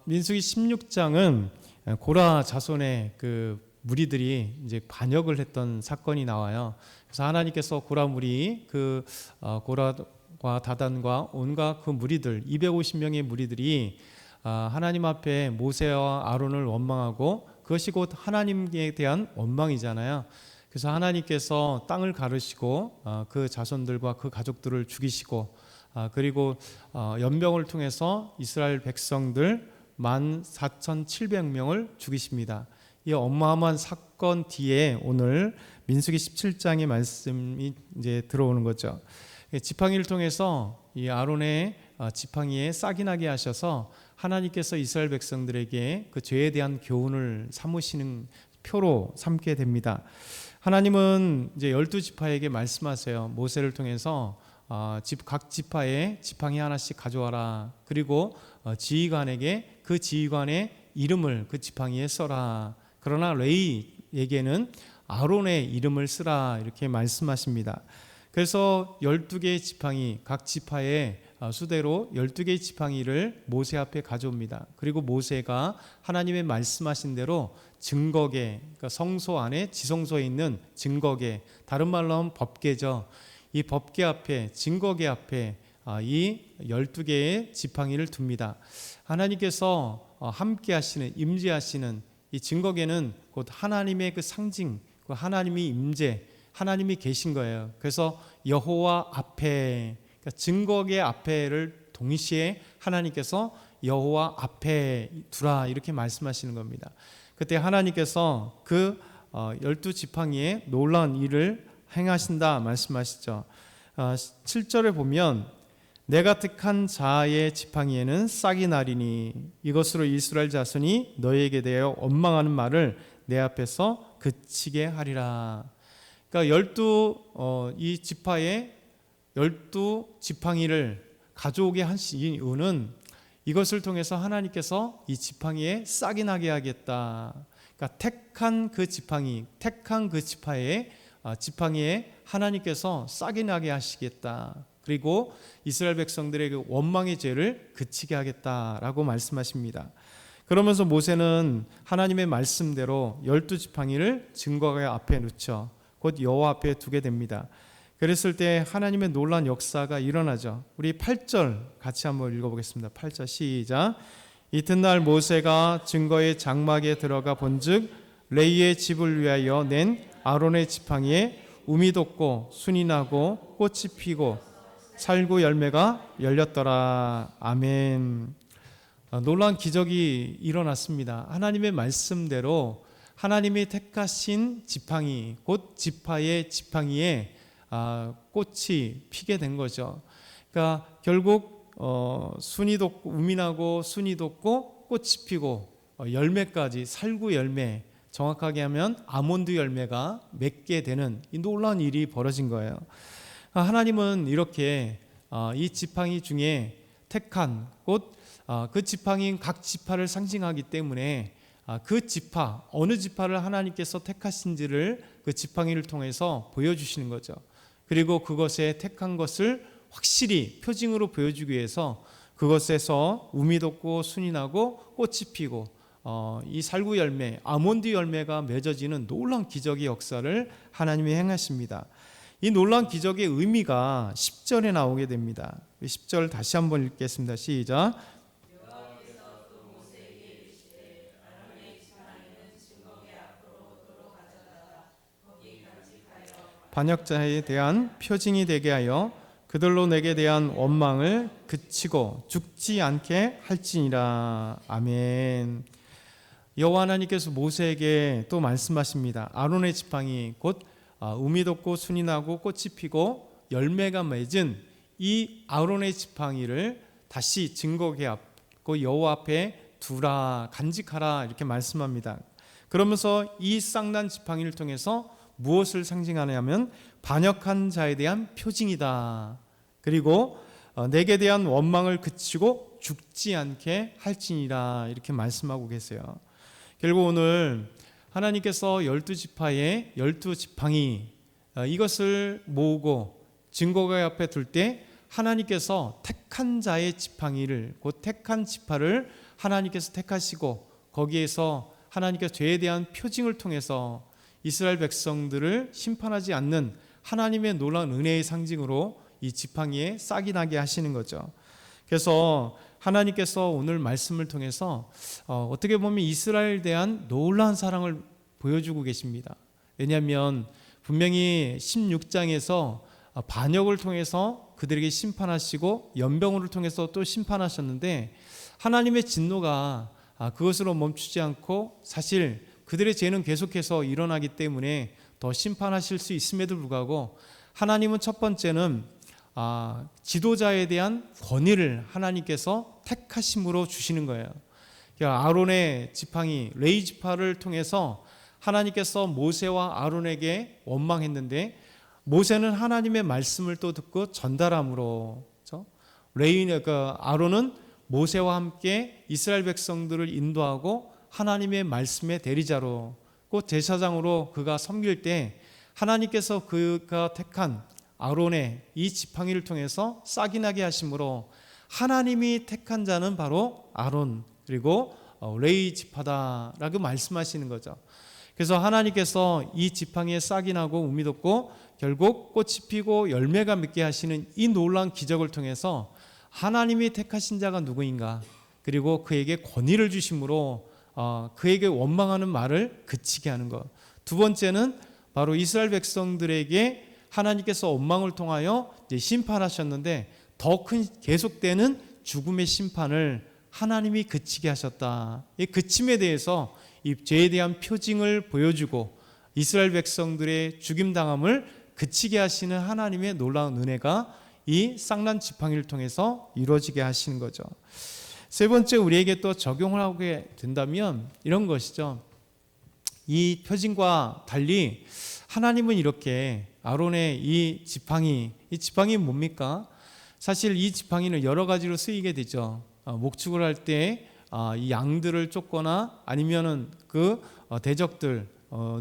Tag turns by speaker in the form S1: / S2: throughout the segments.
S1: 민수기 16장은 고라 자손의 그 무리들이 이제 반역을 했던 사건이 나와요. 그래서 하나님께서 고라 무리 고라와 다단과 온갖 그 무리들 250명의 무리들이 하나님 앞에 모세와 아론을 원망하고 그것이 곧 하나님에 대한 원망이잖아요. 그래서 하나님께서 땅을 가르시고 그 자손들과 그 가족들을 죽이시고 그리고 연병을 통해서 이스라엘 백성들 14,700명을 죽이십니다. 이 어마어마한 사건 뒤에 오늘 민수기 17장의 말씀이 이제 들어오는 거죠. 지팡이를 통해서 이 아론의 지팡이에 싹이 나게 하셔서 하나님께서 이스라엘 백성들에게 그 죄에 대한 교훈을 삼으시는 표로 삼게 됩니다. 하나님은 이제 12지파에게 말씀하세요. 모세를 통해서 각 지파에 지팡이 하나씩 가져와라. 그리고 지휘관에게 그 지휘관의 이름을 그 지팡이에 써라. 그러나 레위에게는 아론의 이름을 쓰라. 이렇게 말씀하십니다. 그래서 12개의 지팡이, 각 지파의 수대로 12개의 지팡이를 모세 앞에 가져옵니다. 그리고 모세가 하나님의 말씀하신 대로 증거계, 그러니까 성소 안에 지성소에 있는 증거계, 다른 말로 하면 법계죠. 이 법계 앞에, 증거계 앞에 이 12개의 지팡이를 둡니다. 하나님께서 함께 하시는, 임재하시는 이 증거계는 곧 하나님의 그 상징, 그 하나님이 임재, 하나님이 계신 거예요. 그래서 여호와 앞에, 그러니까 증거계 앞에를 동시에 하나님께서 여호와 앞에 두라 이렇게 말씀하시는 겁니다. 그때 하나님께서 그 12지팡이에 놀라운 일을 행하신다 말씀하시죠. 7절에 보면 내가 택한 자의 지팡이에는 싹이 나리니 이것으로 이스라엘 자손이 너희에게 대하여 원망하는 말을 내 앞에서 그치게 하리라. 그러니까 이 지파에 12지팡이를 가져오게 하신 이유는 이것을 통해서 하나님께서 이 지팡이에 싹이 나게 하겠다. 그러니까 택한 그 지팡이, 택한 그 지팡이에 하나님께서 싹이 나게 하시겠다. 그리고 이스라엘 백성들의 그 원망의 죄를 그치게 하겠다라고 말씀하십니다. 그러면서 모세는 하나님의 말씀대로 12지팡이를 증거궤 앞에 놓죠. 곧 여호와 앞에 두게 됩니다. 그랬을 때 하나님의 놀라운 역사가 일어나죠. 우리 8절 같이 한번 읽어보겠습니다. 8절 시작. 이튿날 모세가 증거의 장막에 들어가 본즉 레위의 집을 위하여 낸 아론의 지팡이에 우미 돋고 순이 나고 꽃이 피고 살구 열매가 열렸더라. 아멘. 놀라운 기적이 일어났습니다. 하나님의 말씀대로 하나님이 택하신 지팡이, 곧 지파의 지팡이에 꽃이 피게 된 거죠. 그러니까 결국 순이 돋고 우미 나고 순이 돋고 꽃이 피고 열매까지 살구 열매, 정확하게 하면 아몬드 열매가 맺게 되는 이 놀라운 일이 벌어진 거예요. 하나님은 이렇게 이 지팡이 중에 택한 곧 그 지팡이인 각 지파를 상징하기 때문에 그 지파, 어느 지파를 하나님께서 택하신지를 그 지팡이를 통해서 보여주시는 거죠. 그리고 그것에 택한 것을 확실히 표징으로 보여주기 위해서 그것에서 우미 돋고 순이 나고 꽃이 피고 이 살구 열매, 아몬드 열매가 맺어지는 놀라운 기적의 역사를 하나님이 행하십니다. 이 놀라운 기적의 의미가 10절에 나오게 됩니다. 10절 다시 한번 읽겠습니다. 시작. 반역자에 대한 표징이 되게 하여 그들로 내게 대한 원망을 그치고 죽지 않게 할지니라. 아멘. 여호와 하나님께서 모세에게 또 말씀하십니다. 아론의 지팡이 곧 우미 돋고 순이 나고 꽃이 피고 열매가 맺은 이 아론의 지팡이를 다시 증거궤 앞, 그 여호와 앞에 두라, 간직하라 이렇게 말씀합니다. 그러면서 이 쌍난 지팡이를 통해서 무엇을 상징하냐면 반역한 자에 대한 표징이다. 그리고 내게 대한 원망을 그치고 죽지 않게 할지니라 이렇게 말씀하고 계세요. 결국 오늘 하나님께서 12지파의 12지팡이 이것을 모으고 증거궤 앞에 둘 때 하나님께서 택한 자의 지팡이를, 곧 택한 지파를 하나님께서 택하시고 거기에서 하나님께서 죄에 대한 표징을 통해서 이스라엘 백성들을 심판하지 않는 하나님의 놀라운 은혜의 상징으로 이 지팡이에 싹이 나게 하시는 거죠. 그래서 하나님께서 오늘 말씀을 통해서 어떻게 보면 이스라엘에 대한 놀라운 사랑을 보여주고 계십니다. 왜냐하면 분명히 16장에서 반역을 통해서 그들에게 심판하시고 연병을 통해서 또 심판하셨는데 하나님의 진노가 그것으로 멈추지 않고 사실 그들의 죄는 계속해서 일어나기 때문에 더 심판하실 수 있음에도 불구하고 하나님은 첫 번째는 지도자에 대한 권위를 하나님께서 택하심으로 주시는 거예요. 그러니까 아론의 지팡이 레위 지파를 통해서 하나님께서 모세와 아론에게 원망했는데 모세는 하나님의 말씀을 또 듣고 전달함으로, 그렇죠? 아론은 모세와 함께 이스라엘 백성들을 인도하고 하나님의 말씀의 대리자로, 곧 제사장으로 그가 섬길 때 하나님께서 그가 택한 아론의 이 지팡이를 통해서 싹이 나게 하심으로 하나님이 택한 자는 바로 아론 그리고 레위 지파다라고 말씀하시는 거죠. 그래서 하나님께서 이 지팡이에 싹이 나고 우미 돋고 결국 꽃이 피고 열매가 맺게 하시는 이 놀라운 기적을 통해서 하나님이 택하신 자가 누구인가, 그리고 그에게 권위를 주심으로 그에게 원망하는 말을 그치게 하는 것. 두 번째는 바로 이스라엘 백성들에게 하나님께서 원망을 통하여 이제 심판하셨는데 더 큰 계속되는 죽음의 심판을 하나님이 그치게 하셨다. 이 그침에 대해서 이 죄에 대한 표징을 보여주고 이스라엘 백성들의 죽임당함을 그치게 하시는 하나님의 놀라운 은혜가 이 쌍난 지팡이를 통해서 이루어지게 하시는 거죠. 세 번째, 우리에게 또 적용을 하게 된다면 이런 것이죠. 이 표징과 달리 하나님은 이렇게 아론의 이 지팡이 뭡니까? 사실 이 지팡이는 여러 가지로 쓰이게 되죠. 목축을 할 때 이 양들을 쫓거나 아니면은 그 대적들,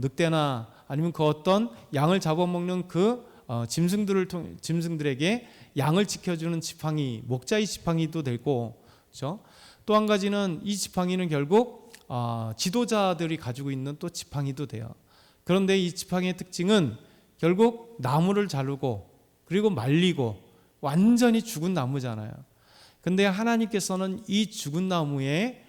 S1: 늑대나 아니면 그 어떤 양을 잡아먹는 그 짐승들에게 양을 지켜주는 지팡이, 목자의 지팡이도 되고, 그렇죠? 또 한 가지는 이 지팡이는 결국 지도자들이 가지고 있는 또 지팡이도 돼요. 그런데 이 지팡이의 특징은 결국 나무를 자르고 그리고 말리고 완전히 죽은 나무잖아요. 근데 하나님께서는 이 죽은 나무에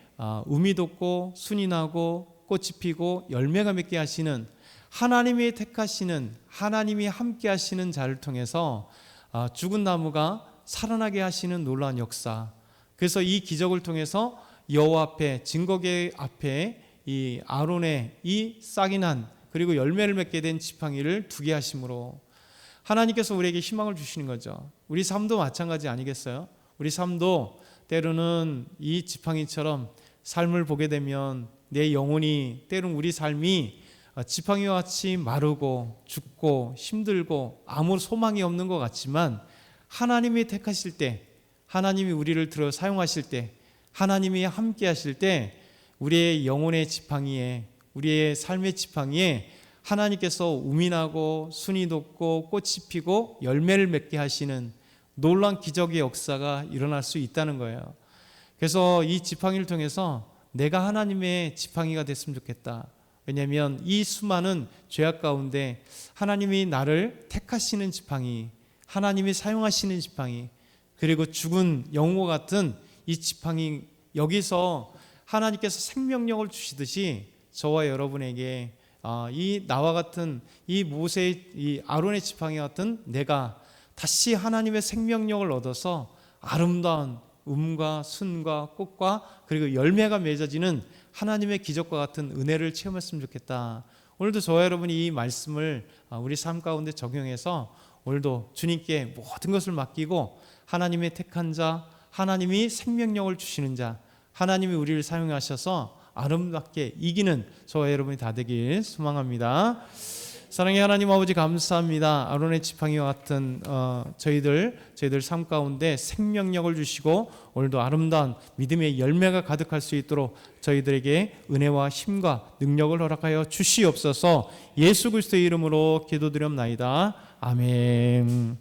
S1: 우미 돋고 순이 나고 꽃이 피고 열매가 맺게 하시는 하나님이 택하시는, 하나님이 함께 하시는 자를 통해서 죽은 나무가 살아나게 하시는 놀라운 역사. 그래서 이 기적을 통해서 여호와 앞에, 증거궤 앞에 이 아론의 이 싹이 난 그리고 열매를 맺게 된 지팡이를 두게 하심으로 하나님께서 우리에게 희망을 주시는 거죠. 우리 삶도 마찬가지 아니겠어요? 우리 삶도 때로는 이 지팡이처럼 삶을 보게 되면 내 영혼이, 때로는 우리 삶이 지팡이와 같이 마르고 죽고 힘들고 아무 소망이 없는 것 같지만 하나님이 택하실 때, 하나님이 우리를 들어 사용하실 때, 하나님이 함께 하실 때 우리의 영혼의 지팡이에, 우리의 삶의 지팡이에 하나님께서 우미 나고 순이 돋고 꽃이 피고 열매를 맺게 하시는 놀라운 기적의 역사가 일어날 수 있다는 거예요. 그래서 이 지팡이를 통해서 내가 하나님의 지팡이가 됐으면 좋겠다. 왜냐하면 이 수많은 죄악 가운데 하나님이 나를 택하시는 지팡이, 하나님이 사용하시는 지팡이, 그리고 죽은 영웅과 같은 이 지팡이, 여기서 하나님께서 생명력을 주시듯이 저와 여러분에게 이 나와 같은 이 모세의, 이 아론의 지팡이 같은 내가 다시 하나님의 생명력을 얻어서 아름다운 음과 순과 꽃과 그리고 열매가 맺어지는 하나님의 기적과 같은 은혜를 체험했으면 좋겠다. 오늘도 저와 여러분이 이 말씀을 우리 삶 가운데 적용해서 오늘도 주님께 모든 것을 맡기고 하나님의 택한 자, 하나님이 생명력을 주시는 자, 하나님이 우리를 사용하셔서 아름답게 이기는 저와 여러분이 다 되길 소망합니다. 사랑의 하나님 아버지, 감사합니다. 아론의 지팡이와 같은 저희들 삶 가운데 생명력을 주시고 오늘도 아름다운 믿음의 열매가 가득할 수 있도록 저희들에게 은혜와 힘과 능력을 허락하여 주시옵소서. 예수 그리스도의 이름으로 기도드렸나이다. 아멘.